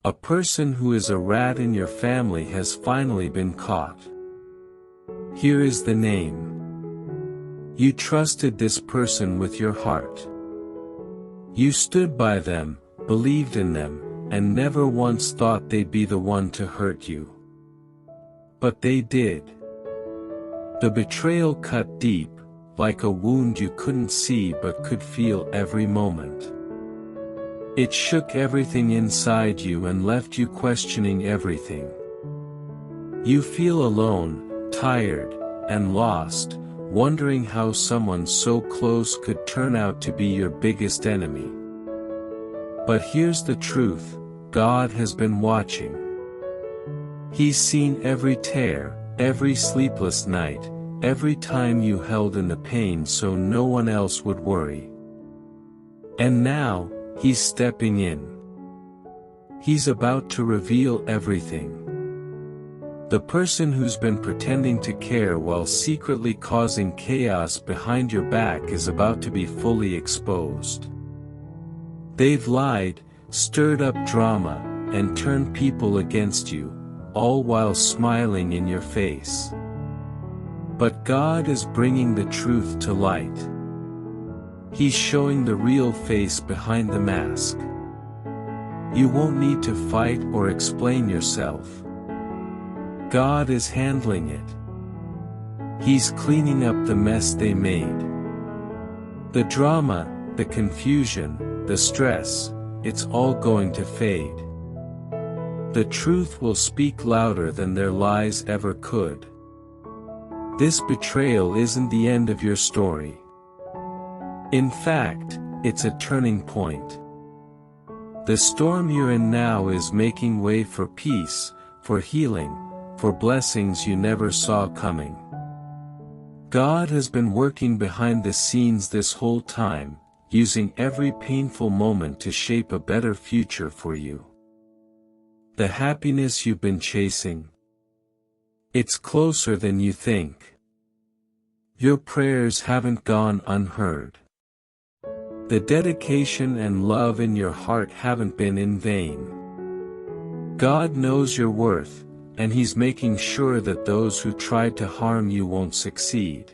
A person who is a rat in your family has finally been caught. Here is the name. You trusted this person with your heart. You stood by them, believed in them, and never once thought they'd be the one to hurt you. But they did. The betrayal cut deep, like a wound you couldn't see but could feel every moment. It shook everything inside you and left you questioning everything. You feel alone, tired, and lost, wondering how someone so close could turn out to be your biggest enemy. But here's the truth: God has been watching. He's seen every tear, every sleepless night, every time you held in the pain so no one else would worry. And now, He's stepping in. He's about to reveal everything. The person who's been pretending to care while secretly causing chaos behind your back is about to be fully exposed. They've lied, stirred up drama, and turned people against you, all while smiling in your face. But God is bringing the truth to light. He's showing the real face behind the mask. You won't need to fight or explain yourself. God is handling it. He's cleaning up the mess they made. The drama, the confusion, the stress, it's all going to fade. The truth will speak louder than their lies ever could. This betrayal isn't the end of your story. In fact, it's a turning point. The storm you're in now is making way for peace, for healing, for blessings you never saw coming. God has been working behind the scenes this whole time, using every painful moment to shape a better future for you. The happiness you've been chasing, it's closer than you think. Your prayers haven't gone unheard. The dedication and love in your heart haven't been in vain. God knows your worth, and He's making sure that those who tried to harm you won't succeed.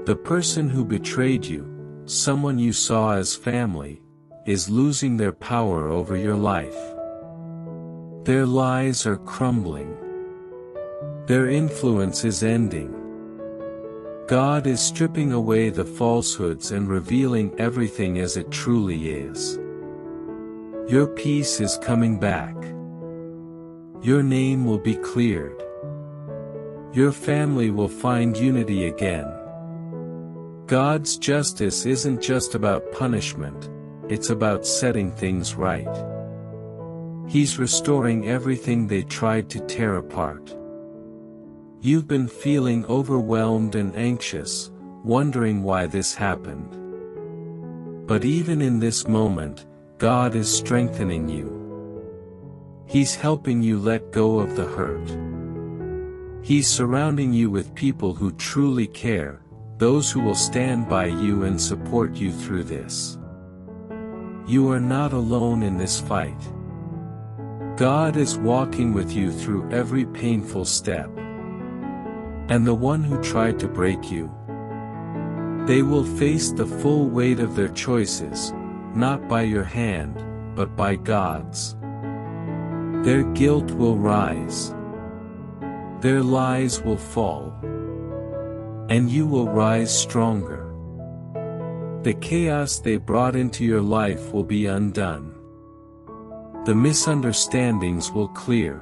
The person who betrayed you, someone you saw as family, is losing their power over your life. Their lies are crumbling. Their influence is ending. God is stripping away the falsehoods and revealing everything as it truly is. Your peace is coming back. Your name will be cleared. Your family will find unity again. God's justice isn't just about punishment, it's about setting things right. He's restoring everything they tried to tear apart. You've been feeling overwhelmed and anxious, wondering why this happened. But even in this moment, God is strengthening you. He's helping you let go of the hurt. He's surrounding you with people who truly care, those who will stand by you and support you through this. You are not alone in this fight. God is walking with you through every painful step. And the one who tried to break you, they will face the full weight of their choices, not by your hand, but by God's. Their guilt will rise. Their lies will fall. And you will rise stronger. The chaos they brought into your life will be undone. The misunderstandings will clear.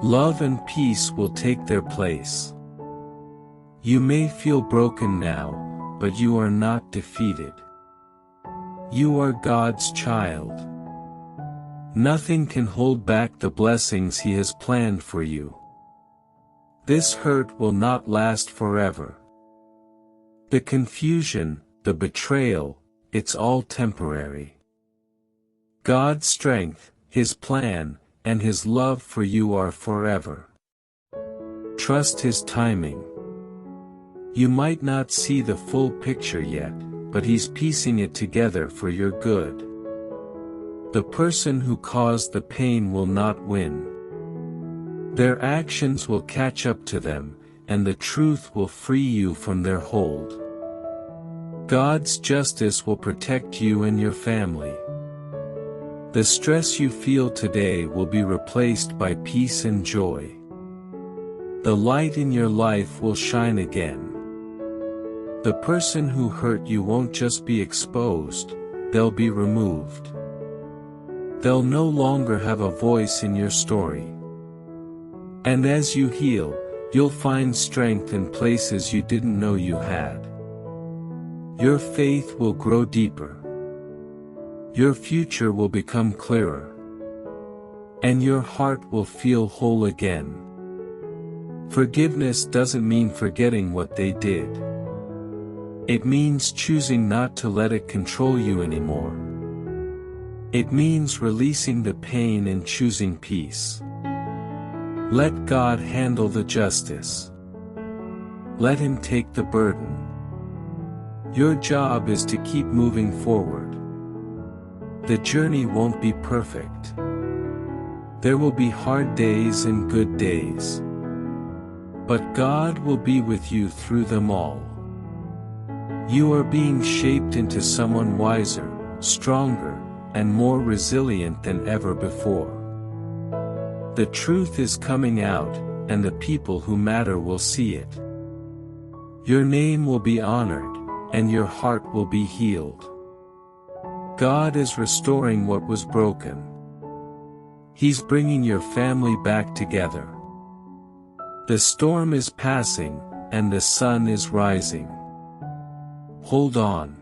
Love and peace will take their place. You may feel broken now, but you are not defeated. You are God's child. Nothing can hold back the blessings He has planned for you. This hurt will not last forever. The confusion, the betrayal, it's all temporary. God's strength, His plan, and His love for you are forever. Trust His timing. You might not see the full picture yet, but He's piecing it together for your good. The person who caused the pain will not win. Their actions will catch up to them, and the truth will free you from their hold. God's justice will protect you and your family. The stress you feel today will be replaced by peace and joy. The light in your life will shine again. The person who hurt you won't just be exposed, they'll be removed. They'll no longer have a voice in your story. And as you heal, you'll find strength in places you didn't know you had. Your faith will grow deeper. Your future will become clearer. And your heart will feel whole again. Forgiveness doesn't mean forgetting what they did. It means choosing not to let it control you anymore. It means releasing the pain and choosing peace. Let God handle the justice. Let Him take the burden. Your job is to keep moving forward. The journey won't be perfect. There will be hard days and good days. But God will be with you through them all. You are being shaped into someone wiser, stronger, and more resilient than ever before. The truth is coming out, and the people who matter will see it. Your name will be honored, and your heart will be healed. God is restoring what was broken. He's bringing your family back together. The storm is passing, and the sun is rising. Hold on.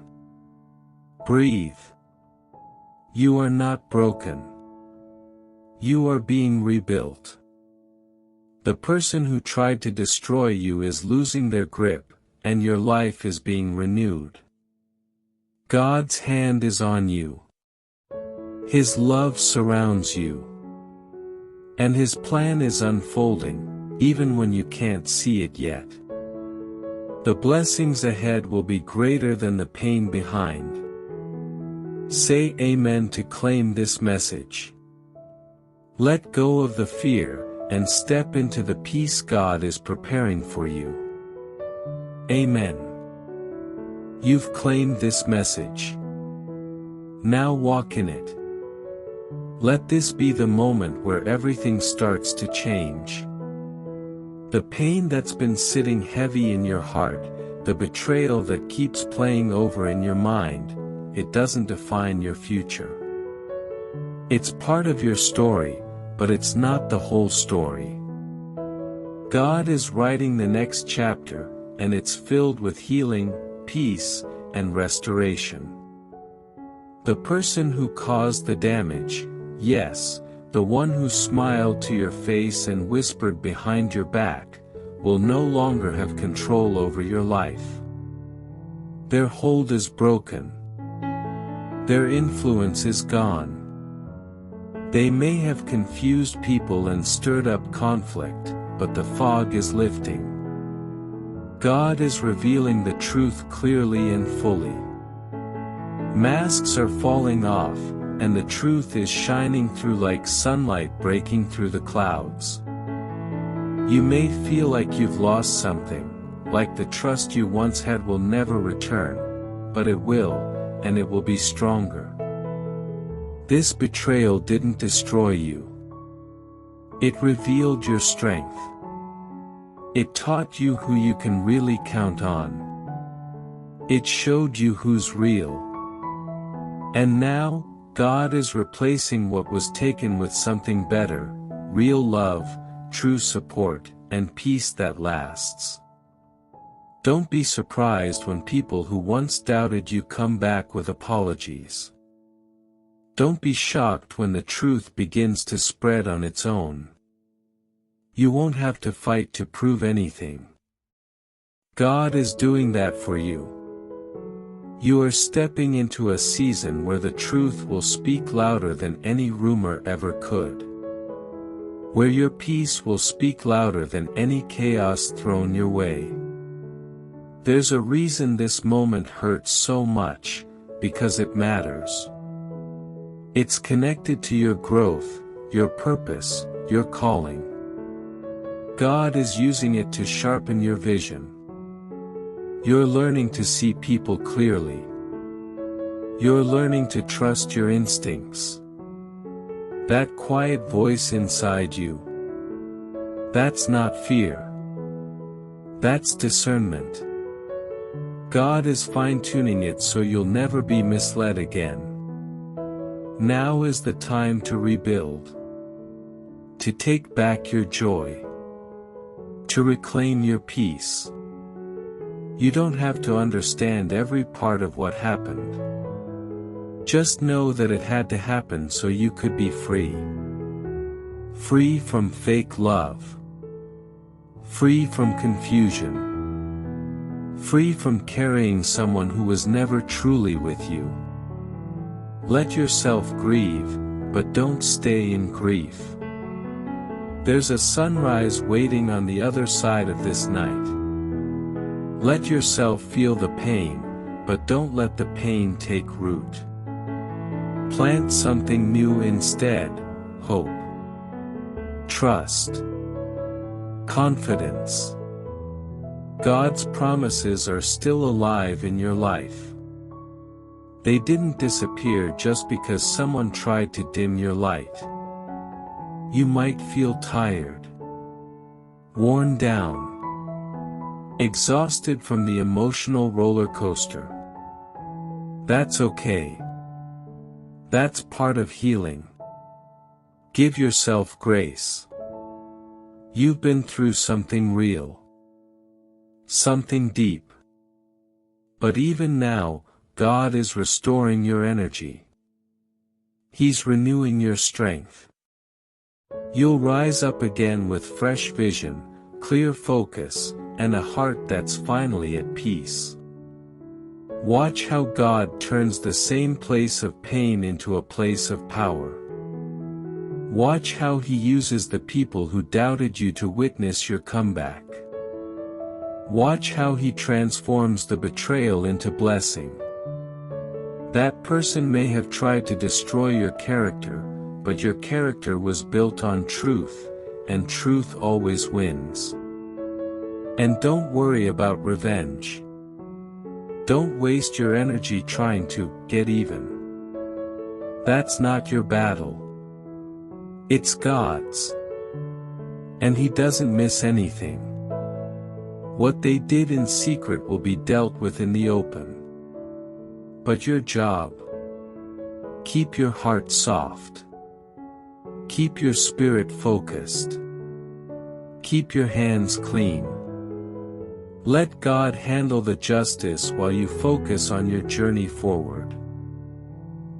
Breathe. You are not broken. You are being rebuilt. The person who tried to destroy you is losing their grip, and your life is being renewed. God's hand is on you. His love surrounds you. And His plan is unfolding, even when you can't see it yet. The blessings ahead will be greater than the pain behind. Say amen to claim this message. Let go of the fear, and step into the peace God is preparing for you. Amen. You've claimed this message. Now walk in it. Let this be the moment where everything starts to change. The pain that's been sitting heavy in your heart, the betrayal that keeps playing over in your mind, it doesn't define your future. It's part of your story, but it's not the whole story. God is writing the next chapter, and it's filled with healing, peace, and restoration. The person who caused the damage, yes, the one who smiled to your face and whispered behind your back, will no longer have control over your life. Their hold is broken. Their influence is gone. They may have confused people and stirred up conflict, but the fog is lifting. God is revealing the truth clearly and fully. Masks are falling off, and the truth is shining through like sunlight breaking through the clouds. You may feel like you've lost something, like the trust you once had will never return, but it will, and it will be stronger. This betrayal didn't destroy you. It revealed your strength. It taught you who you can really count on. It showed you who's real. And now, God is replacing what was taken with something better, real love, true support, and peace that lasts. Don't be surprised when people who once doubted you come back with apologies. Don't be shocked when the truth begins to spread on its own. You won't have to fight to prove anything. God is doing that for you. You are stepping into a season where the truth will speak louder than any rumor ever could. Where your peace will speak louder than any chaos thrown your way. There's a reason this moment hurts so much, because it matters. It's connected to your growth, your purpose, your calling. God is using it to sharpen your vision. You're learning to see people clearly. You're learning to trust your instincts. That quiet voice inside you. That's not fear. That's discernment. God is fine-tuning it so you'll never be misled again. Now is the time to rebuild. To take back your joy. To reclaim your peace. You don't have to understand every part of what happened. Just know that it had to happen so you could be free. Free from fake love. Free from confusion. Free from carrying someone who was never truly with you. Let yourself grieve, but don't stay in grief. There's a sunrise waiting on the other side of this night. Let yourself feel the pain, but don't let the pain take root. Plant something new instead: hope, trust, confidence. God's promises are still alive in your life. They didn't disappear just because someone tried to dim your light. You might feel tired, worn down, exhausted from the emotional roller coaster. That's okay. That's part of healing. Give yourself grace. You've been through something real. Something deep. But even now, God is restoring your energy. He's renewing your strength. You'll rise up again with fresh vision, clear focus, and a heart that's finally at peace. Watch how God turns the same place of pain into a place of power. Watch how He uses the people who doubted you to witness your comeback. Watch how He transforms the betrayal into blessing. That person may have tried to destroy your character, but your character was built on truth, and truth always wins. And don't worry about revenge. Don't waste your energy trying to get even. That's not your battle. It's God's. And He doesn't miss anything. What they did in secret will be dealt with in the open. But your job: keep your heart soft. Keep your spirit focused. Keep your hands clean. Let God handle the justice while you focus on your journey forward.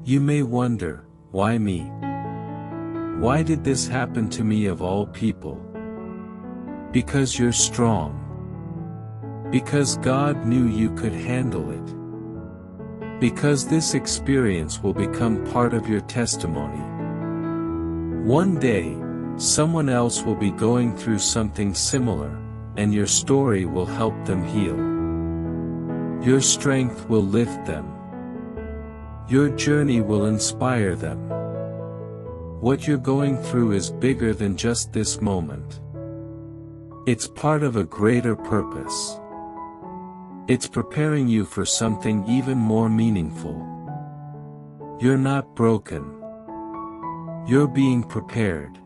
You may wonder, why me? Why did this happen to me of all people? Because you're strong. Because God knew you could handle it. Because this experience will become part of your testimony. One day, someone else will be going through something similar, and your story will help them heal. Your strength will lift them. Your journey will inspire them. What you're going through is bigger than just this moment. It's part of a greater purpose. It's preparing you for something even more meaningful. You're not broken. You're being prepared.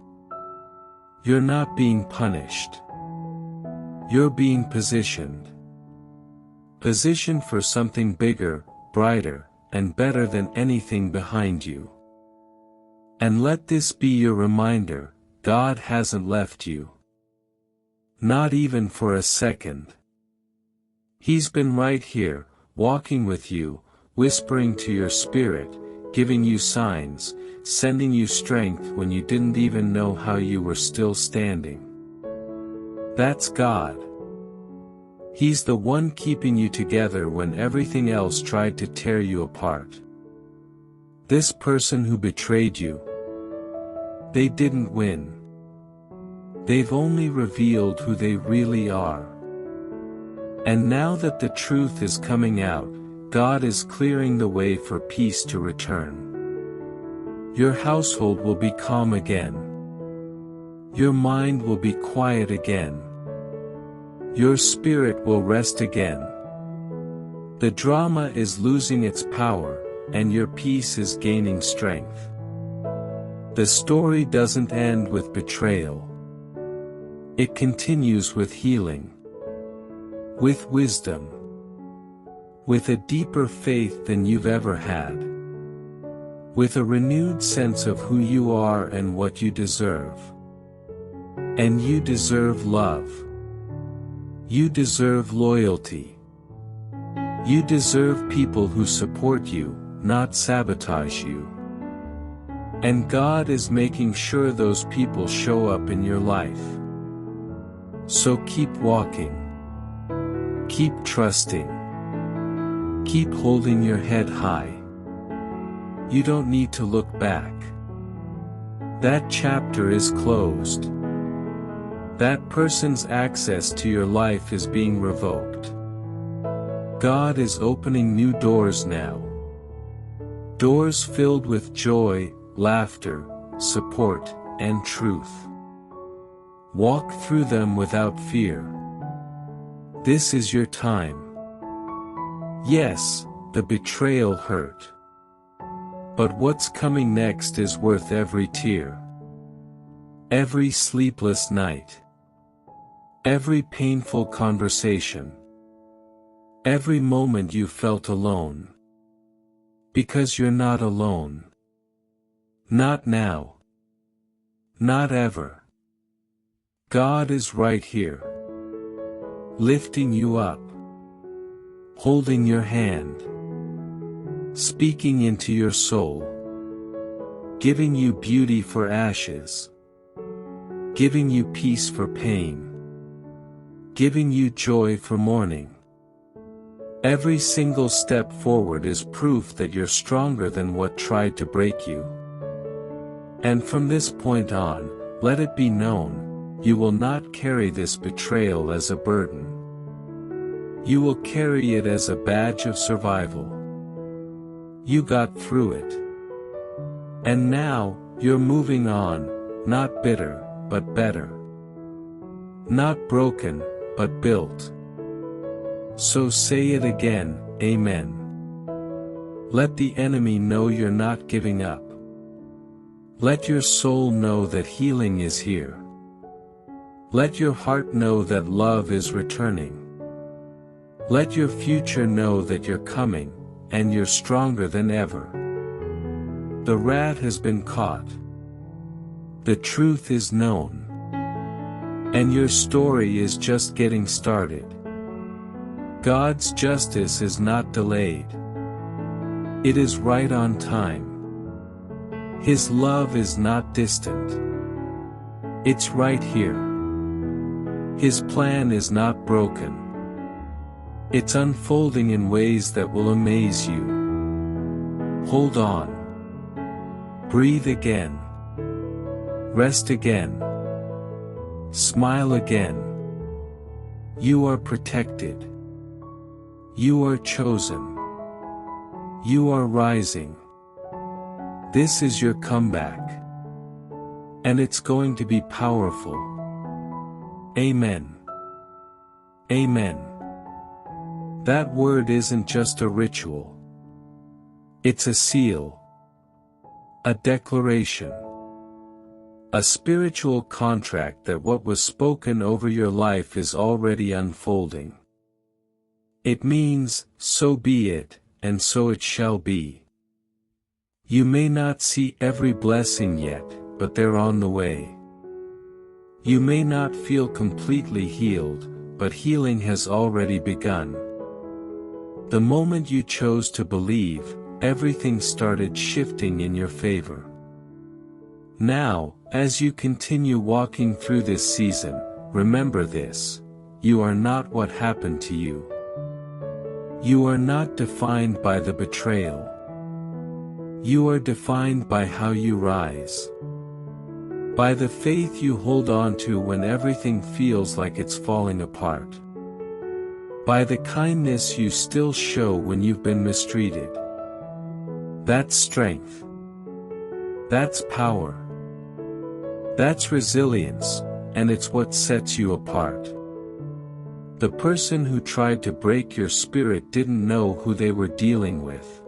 You're not being punished. You're being positioned. Positioned for something bigger, brighter, and better than anything behind you. And let this be your reminder: God hasn't left you. Not even for a second. He's been right here, walking with you, whispering to your spirit, giving you signs, sending you strength when you didn't even know how you were still standing. That's God. He's the one keeping you together when everything else tried to tear you apart. This person who betrayed you, they didn't win. They've only revealed who they really are. And now that the truth is coming out, God is clearing the way for peace to return. Your household will be calm again. Your mind will be quiet again. Your spirit will rest again. The drama is losing its power, and your peace is gaining strength. The story doesn't end with betrayal. It continues with healing, with wisdom, with a deeper faith than you've ever had, with a renewed sense of who you are and what you deserve. And you deserve love. You deserve loyalty. You deserve people who support you, not sabotage you. And God is making sure those people show up in your life. So keep walking. Keep trusting. Keep holding your head high. You don't need to look back. That chapter is closed. That person's access to your life is being revoked. God is opening new doors now. Doors filled with joy, laughter, support, and truth. Walk through them without fear. This is your time. Yes, the betrayal hurt. But what's coming next is worth every tear. Every sleepless night. Every painful conversation. Every moment you felt alone. Because you're not alone. Not now. Not ever. God is right here. Lifting you up. Holding your hand. Speaking into your soul. Giving you beauty for ashes. Giving you peace for pain. Giving you joy for mourning. Every single step forward is proof that you're stronger than what tried to break you. And from this point on, let it be known, you will not carry this betrayal as a burden. You will carry it as a badge of survival. You got through it. And now, you're moving on, not bitter, but better. Not broken, but built. So say it again, Amen. Let the enemy know you're not giving up. Let your soul know that healing is here. Let your heart know that love is returning. Let your future know that you're coming, and you're stronger than ever. The rat has been caught. The truth is known. And your story is just getting started. God's justice is not delayed. It is right on time. His love is not distant. It's right here. His plan is not broken. It's unfolding in ways that will amaze you. Hold on. Breathe again. Rest again. Smile again. You are protected. You are chosen. You are rising. This is your comeback. And it's going to be powerful. Amen. Amen. That word isn't just a ritual. It's a seal. A declaration. A spiritual contract that what was spoken over your life is already unfolding. It means, so be it, and so it shall be. You may not see every blessing yet, but they're on the way. You may not feel completely healed, but healing has already begun. The moment you chose to believe, everything started shifting in your favor. Now, as you continue walking through this season, remember this: you are not what happened to you. You are not defined by the betrayal. You are defined by how you rise. By the faith you hold on to when everything feels like it's falling apart. By the kindness you still show when you've been mistreated. That's strength. That's power. That's resilience, and it's what sets you apart. The person who tried to break your spirit didn't know who they were dealing with.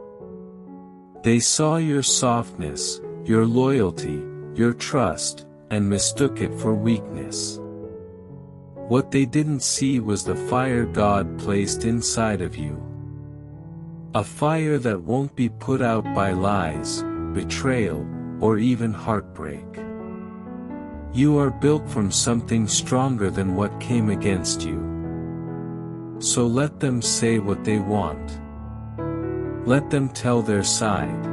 They saw your softness, your loyalty, your trust, and mistook it for weakness. What they didn't see was the fire God placed inside of you. A fire that won't be put out by lies, betrayal, or even heartbreak. You are built from something stronger than what came against you. So let them say what they want. Let them tell their side.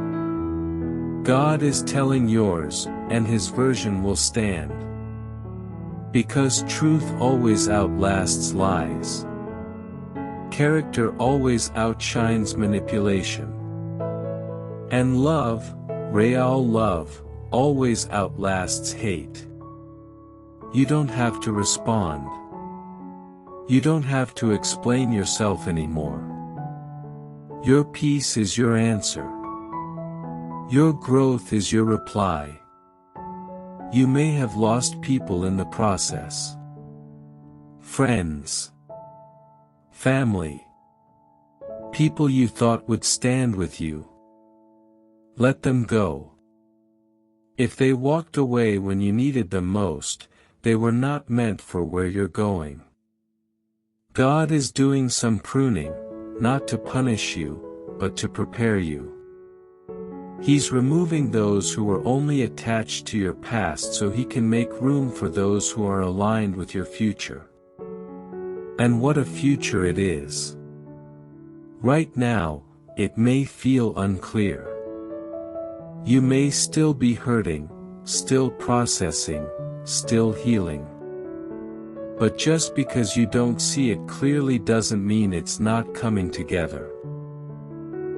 God is telling yours, and His version will stand. Because truth always outlasts lies. Character always outshines manipulation. And love, real love, always outlasts hate. You don't have to respond. You don't have to explain yourself anymore. Your peace is your answer. Your growth is your reply. You may have lost people in the process. Friends. Family. People you thought would stand with you. Let them go. If they walked away when you needed them most, they were not meant for where you're going. God is doing some pruning, not to punish you, but to prepare you. He's removing those who are only attached to your past so He can make room for those who are aligned with your future. And what a future it is. Right now, it may feel unclear. You may still be hurting, still processing, still healing. But just because you don't see it clearly doesn't mean it's not coming together.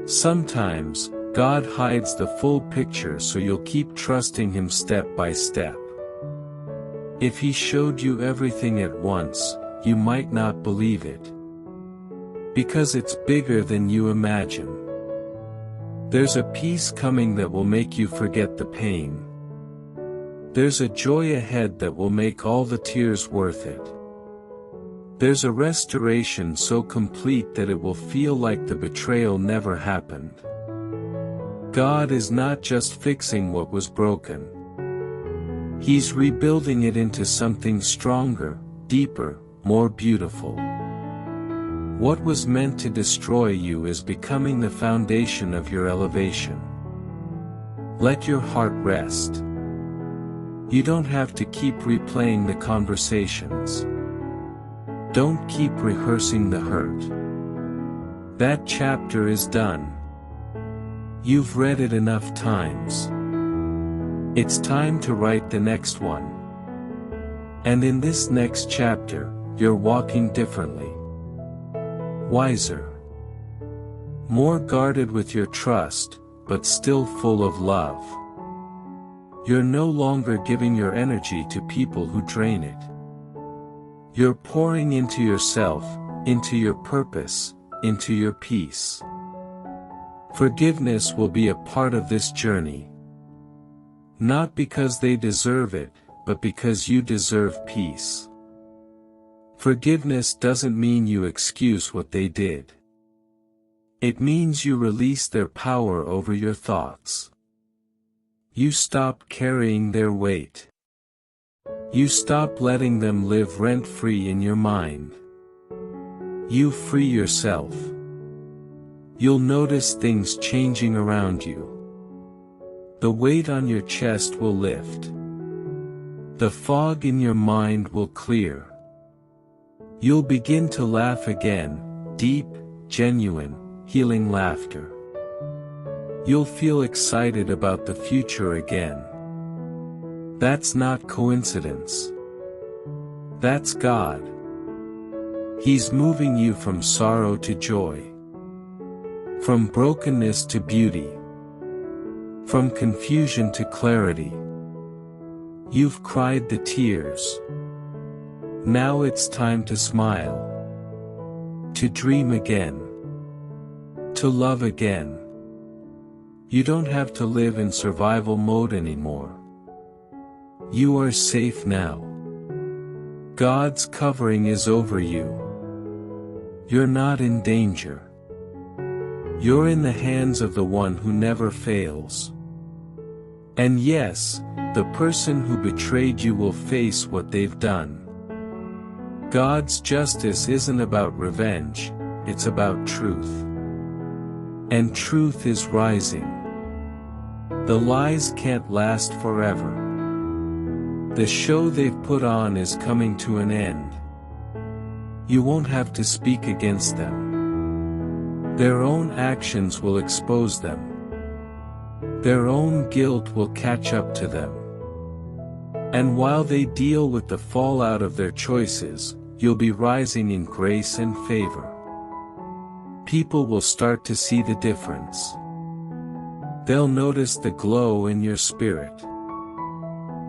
Sometimes, God hides the full picture so you'll keep trusting Him step by step. If He showed you everything at once, you might not believe it. Because it's bigger than you imagine. There's a peace coming that will make you forget the pain. There's a joy ahead that will make all the tears worth it. There's a restoration so complete that it will feel like the betrayal never happened. God is not just fixing what was broken. He's rebuilding it into something stronger, deeper, more beautiful. What was meant to destroy you is becoming the foundation of your elevation. Let your heart rest. You don't have to keep replaying the conversations. Don't keep rehearsing the hurt. That chapter is done. You've read it enough times. It's time to write the next one. And in this next chapter, you're walking differently. Wiser. More guarded with your trust, but still full of love. You're no longer giving your energy to people who drain it. You're pouring into yourself, into your purpose, into your peace. Forgiveness will be a part of this journey. Not because they deserve it, but because you deserve peace. Forgiveness doesn't mean you excuse what they did. It means you release their power over your thoughts. You stop carrying their weight. You stop letting them live rent-free in your mind. You free yourself. You'll notice things changing around you. The weight on your chest will lift. The fog in your mind will clear. You'll begin to laugh again, deep, genuine, healing laughter. You'll feel excited about the future again. That's not coincidence. That's God. He's moving you from sorrow to joy. From brokenness to beauty. From confusion to clarity. You've cried the tears. Now it's time to smile. To dream again. To love again. You don't have to live in survival mode anymore. You are safe now. God's covering is over you. You're not in danger. You're in the hands of the one who never fails. And yes, the person who betrayed you will face what they've done. God's justice isn't about revenge, it's about truth. And truth is rising. The lies can't last forever. The show they've put on is coming to an end. You won't have to speak against them. Their own actions will expose them. Their own guilt will catch up to them. And while they deal with the fallout of their choices, you'll be rising in grace and favor. People will start to see the difference. They'll notice the glow in your spirit,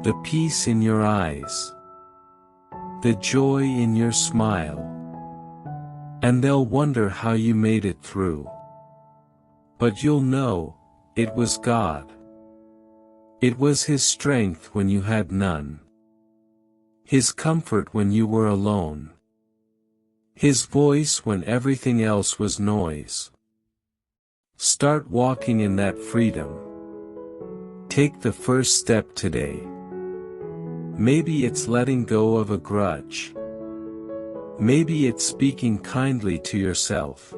the peace in your eyes, the joy in your smile. And they'll wonder how you made it through. But you'll know, it was God. It was His strength when you had none. His comfort when you were alone. His voice when everything else was noise. Start walking in that freedom. Take the first step today. Maybe it's letting go of a grudge. Maybe it's speaking kindly to yourself.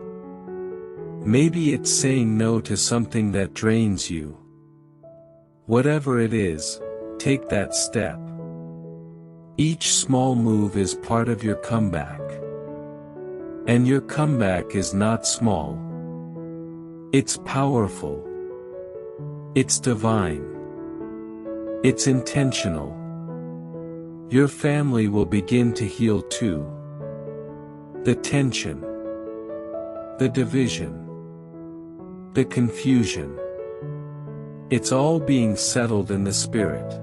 Maybe it's saying no to something that drains you. Whatever it is, take that step. Each small move is part of your comeback. And your comeback is not small. It's powerful. It's divine. It's intentional. Your family will begin to heal too. The tension, the division, the confusion. It's all being settled in the Spirit.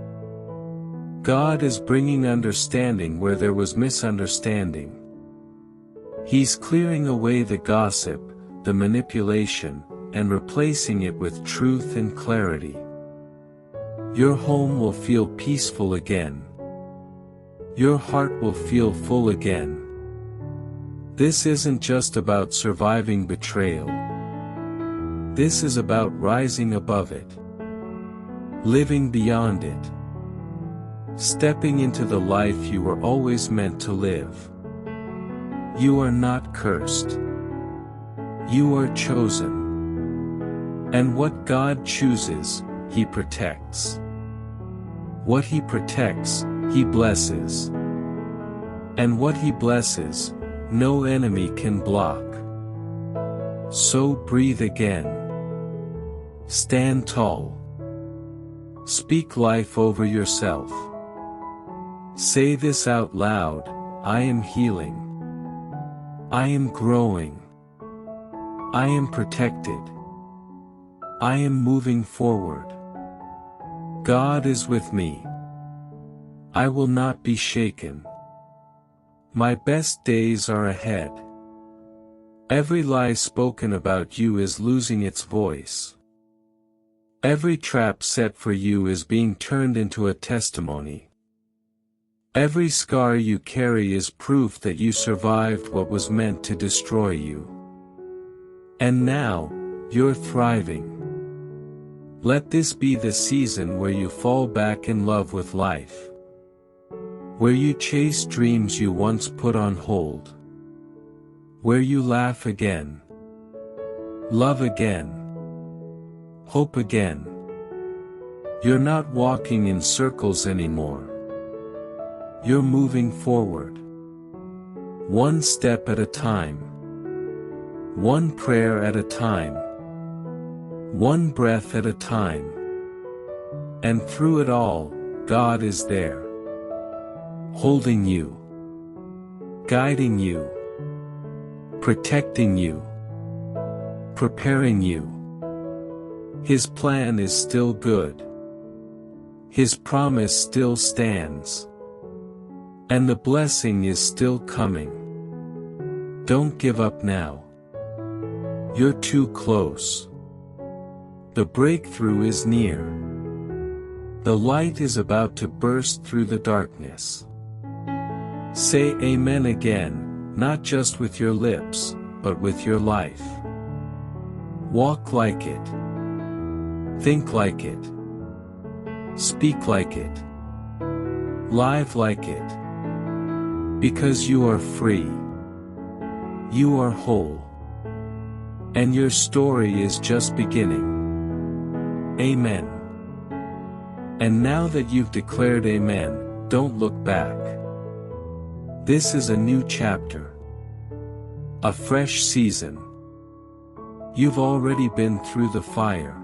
God is bringing understanding where there was misunderstanding. He's clearing away the gossip, the manipulation, and replacing it with truth and clarity. Your home will feel peaceful again. Your heart will feel full again. This isn't just about surviving betrayal. This is about rising above it. Living beyond it. Stepping into the life you were always meant to live. You are not cursed. You are chosen. And what God chooses, He protects. What He protects, He blesses. And what He blesses, no enemy can block. So breathe again. Stand tall. Speak life over yourself. Say this out loud, I am healing. I am growing. I am protected. I am moving forward. God is with me. I will not be shaken. My best days are ahead. Every lie spoken about you is losing its voice. Every trap set for you is being turned into a testimony. Every scar you carry is proof that you survived what was meant to destroy you. And now, you're thriving. Let this be the season where you fall back in love with life. Where you chase dreams you once put on hold. Where you laugh again. Love again. Hope again. You're not walking in circles anymore. You're moving forward. One step at a time. One prayer at a time. One breath at a time. And through it all, God is there. Holding you. Guiding you. Protecting you. Preparing you. His plan is still good. His promise still stands. And the blessing is still coming. Don't give up now. You're too close. The breakthrough is near. The light is about to burst through the darkness. Say Amen again, not just with your lips, but with your life. Walk like it. Think like it. Speak like it. Live like it. Because you are free. You are whole. And your story is just beginning. Amen. And now that you've declared amen, don't look back. This is a new chapter. A fresh season. You've already been through the fire.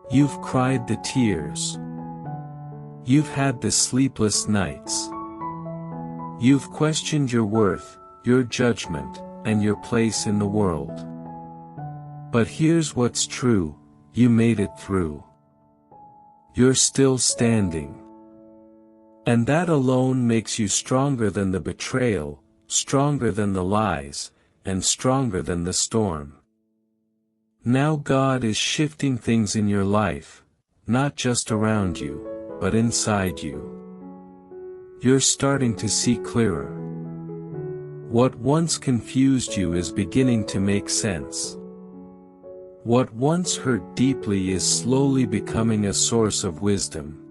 You've cried the tears. You've had the sleepless nights. You've questioned your worth, your judgment, and your place in the world. But here's what's true, you made it through. You're still standing. And that alone makes you stronger than the betrayal, stronger than the lies, and stronger than the storm. Now God is shifting things in your life, not just around you, but inside you. You're starting to see clearer. What once confused you is beginning to make sense. What once hurt deeply is slowly becoming a source of wisdom.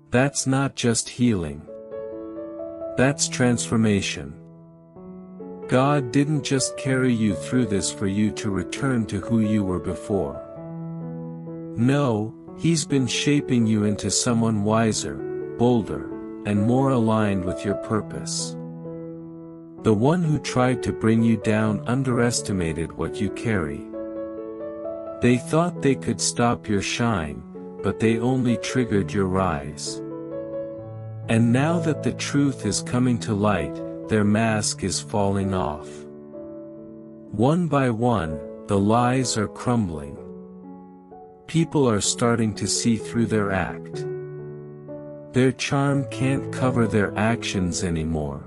That's not just healing. That's transformation. God didn't just carry you through this for you to return to who you were before. No, He's been shaping you into someone wiser, bolder, and more aligned with your purpose. The one who tried to bring you down underestimated what you carry. They thought they could stop your shine, but they only triggered your rise. And now that the truth is coming to light, their mask is falling off. One by one, the lies are crumbling. People are starting to see through their act. Their charm can't cover their actions anymore.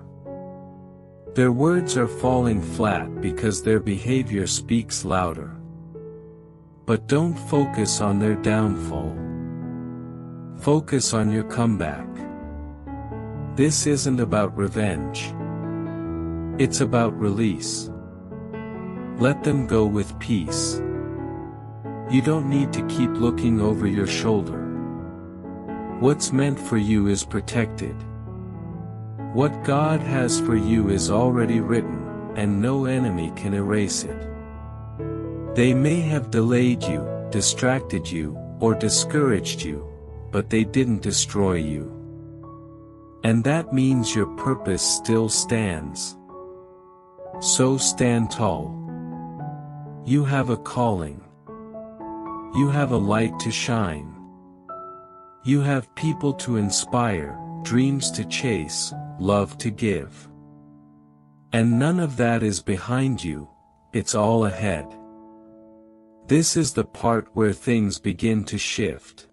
Their words are falling flat because their behavior speaks louder. But don't focus on their downfall. Focus on your comeback. This isn't about revenge. It's about release. Let them go with peace. You don't need to keep looking over your shoulder. What's meant for you is protected. What God has for you is already written, and no enemy can erase it. They may have delayed you, distracted you, or discouraged you, but they didn't destroy you. And that means your purpose still stands. So stand tall. You have a calling. You have a light to shine. You have people to inspire, dreams to chase, love to give. And none of that is behind you, it's all ahead. This is the part where things begin to shift.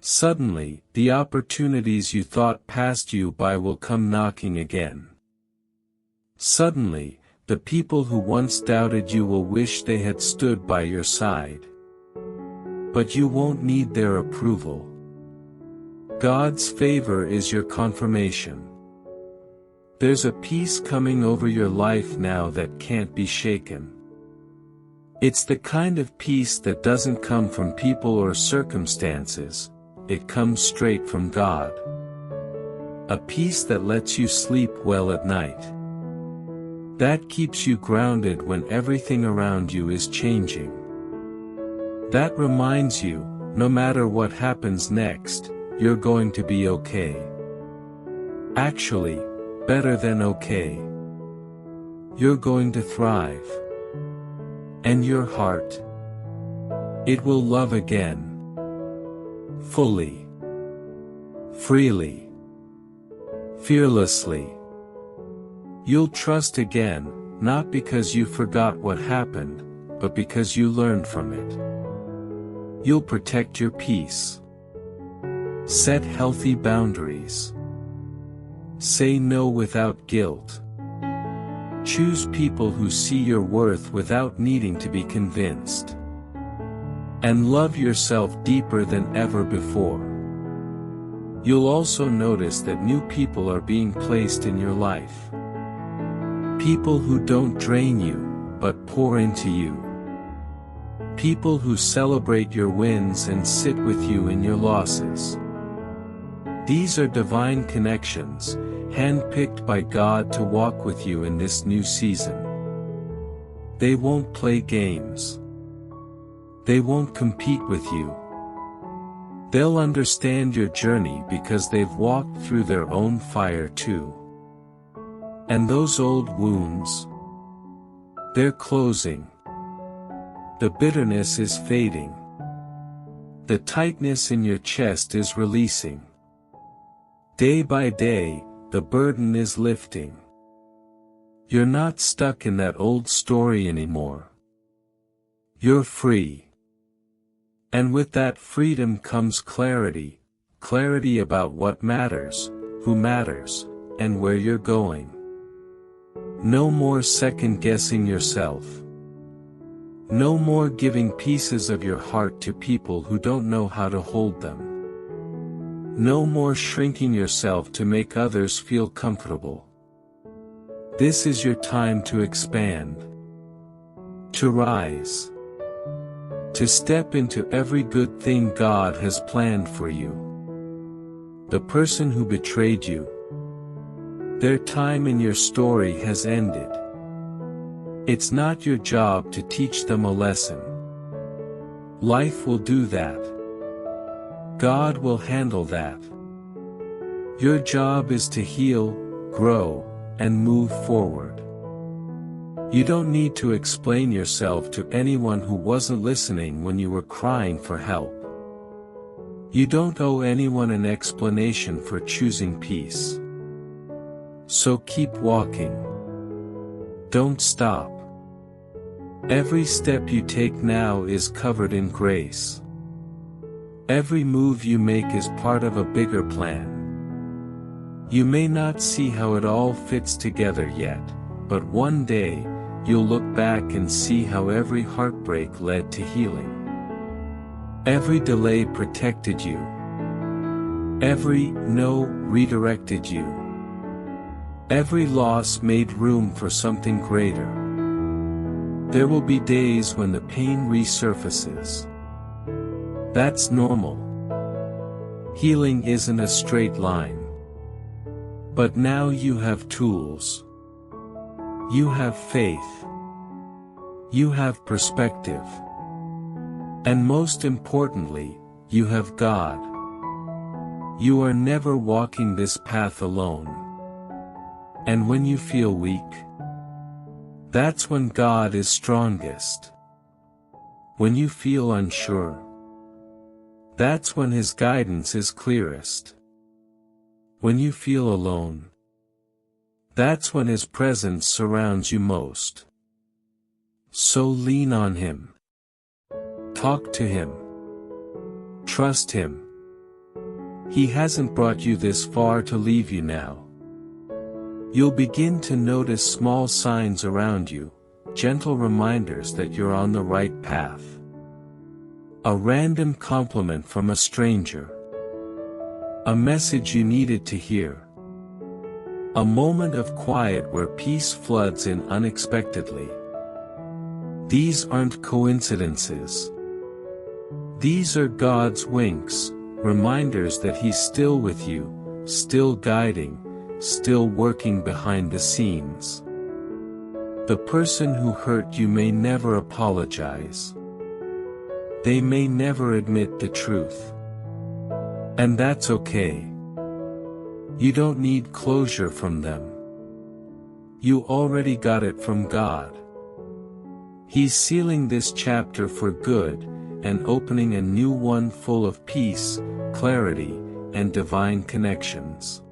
Suddenly, the opportunities you thought passed you by will come knocking again. Suddenly, the people who once doubted you will wish they had stood by your side. But you won't need their approval. God's favor is your confirmation. There's a peace coming over your life now that can't be shaken. It's the kind of peace that doesn't come from people or circumstances, it comes straight from God. A peace that lets you sleep well at night. That keeps you grounded when everything around you is changing. That reminds you, no matter what happens next, you're going to be okay. Actually, better than okay. You're going to thrive. And your heart, it will love again. Fully. Freely. Fearlessly. You'll trust again, not because you forgot what happened, but because you learned from it. You'll protect your peace. Set healthy boundaries. Say no without guilt. Choose people who see your worth without needing to be convinced. and love yourself deeper than ever before. You'll also notice that new people are being placed in your life. People who don't drain you, but pour into you. People who celebrate your wins and sit with you in your losses. These are divine connections, handpicked by God to walk with you in this new season. They won't play games. They won't compete with you. They'll understand your journey because they've walked through their own fire too. And those old wounds, they're closing. The bitterness is fading. The tightness in your chest is releasing. Day by day, the burden is lifting. You're not stuck in that old story anymore. You're free. And with that freedom comes clarity, clarity about what matters, who matters, and where you're going. No more second-guessing yourself. No more giving pieces of your heart to people who don't know how to hold them. No more shrinking yourself to make others feel comfortable. This is your time to expand. To rise. To step into every good thing God has planned for you. The person who betrayed you, their time in your story has ended. It's not your job to teach them a lesson. Life will do that. God will handle that. Your job is to heal, grow, and move forward. You don't need to explain yourself to anyone who wasn't listening when you were crying for help. You don't owe anyone an explanation for choosing peace. So keep walking. Don't stop. Every step you take now is covered in grace. Every move you make is part of a bigger plan. You may not see how it all fits together yet, but one day, you'll look back and see how every heartbreak led to healing. Every delay protected you. Every no redirected you. Every loss made room for something greater. There will be days when the pain resurfaces. That's normal. Healing isn't a straight line. But now you have tools. You have faith. You have perspective. And most importantly, you have God. You are never walking this path alone. And when you feel weak, that's when God is strongest. When you feel unsure, that's when His guidance is clearest. When you feel alone, that's when His presence surrounds you most. So lean on Him. Talk to Him. Trust Him. He hasn't brought you this far to leave you now. You'll begin to notice small signs around you, gentle reminders that you're on the right path. A random compliment from a stranger. A message you needed to hear. A moment of quiet where peace floods in unexpectedly. These aren't coincidences. These are God's winks, reminders that He's still with you, still guiding, still working behind the scenes. The person who hurt you may never apologize. They may never admit the truth. And that's okay. You don't need closure from them. You already got it from God. He's sealing this chapter for good, and opening a new one full of peace, clarity, and divine connections.